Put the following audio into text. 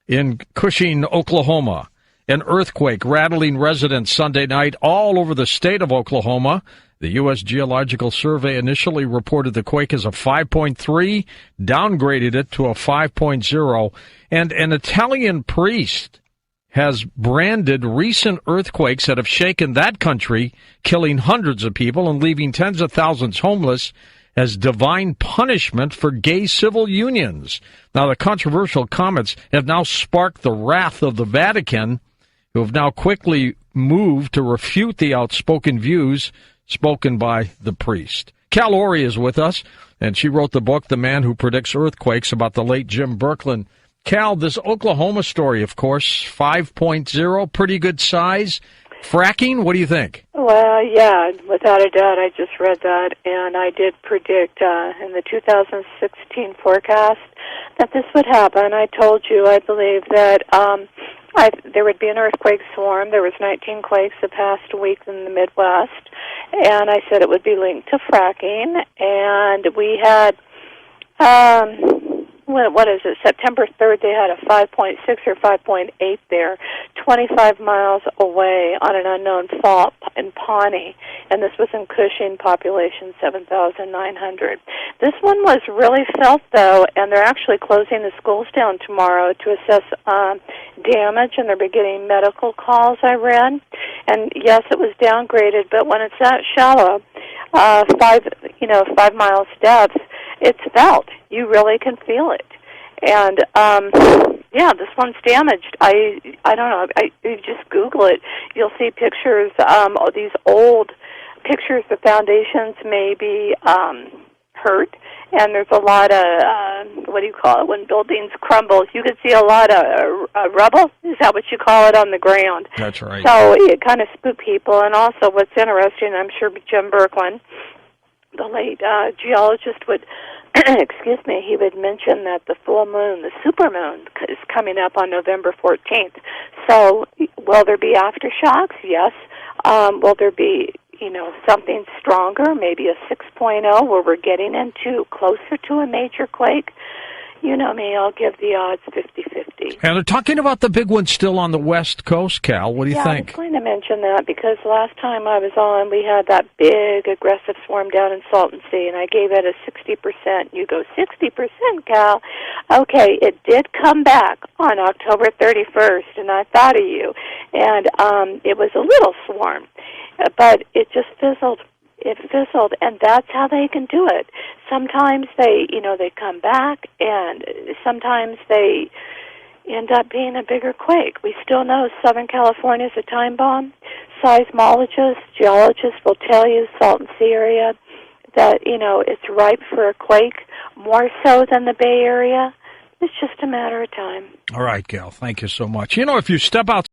in Cushing, Oklahoma. An earthquake rattling residents Sunday night all over the state of Oklahoma. The U.S. Geological Survey initially reported the quake as a 5.3, downgraded it to a 5.0, and an Italian priest has branded recent earthquakes that have shaken that country, killing hundreds of people and leaving tens of thousands homeless, as divine punishment for gay civil unions. Now, the controversial comments have now sparked the wrath of the Vatican, who have now quickly moved to refute the outspoken views spoken by the priest. CalOrey is with us, and she wrote the book, The Man Who Predicts Earthquakes, about the late Jim Birkeland. Cal, this Oklahoma story, of course, 5.0, pretty good size. Fracking, what do you think? Well, yeah, without a doubt, I just read that, and I did predict in the 2016 forecast that this would happen. I told you I believe that there would be an earthquake swarm. There was 19 quakes the past week in the Midwest, and I said it would be linked to fracking, and we had what is it, September 3rd, they had a 5.6 or 5.8 there, 25 miles away on an unknown fault in Pawnee, and this was in Cushing, population 7,900. This one was really felt, though, and they're actually closing the schools down tomorrow to assess damage, and they're beginning medical calls, I read. And, yes, it was downgraded, but when it's that shallow, 5 miles depth, it's felt. You really can feel it. And, yeah, this one's damaged. I don't know. You just Google it. You'll see pictures, these old pictures. The foundations may be hurt, and there's a lot of, what do you call it, when buildings crumble? You can see a lot of rubble. Is that what you call it, on the ground? That's right. So it kind of spooked people. And also what's interesting, I'm sure Jim Birkeland, the late geologist, would, excuse me, he would mention that the full moon, the supermoon, is coming up on November 14th. So will there be aftershocks? Yes. Will there be, something stronger, maybe a 6.0, where we're getting into closer to a major quake? You know me, I'll give the odds 50-50. And they're talking about the big one still on the West Coast, Cal. What do you think? I was going to mention that because last time I was on, we had that big aggressive swarm down in Salton Sea, and I gave it a 60%. You go, 60%, Cal? Okay, it did come back on October 31st, and I thought of you. And it was a little swarm, but it just fizzled. It fizzled, and that's how they can do it. Sometimes they come back, and sometimes they end up being a bigger quake. We still know Southern California is a time bomb. Seismologists, geologists will tell you, Salton Sea area, that, it's ripe for a quake, more so than the Bay Area. It's just a matter of time. All right, Gal, thank you so much. If you step out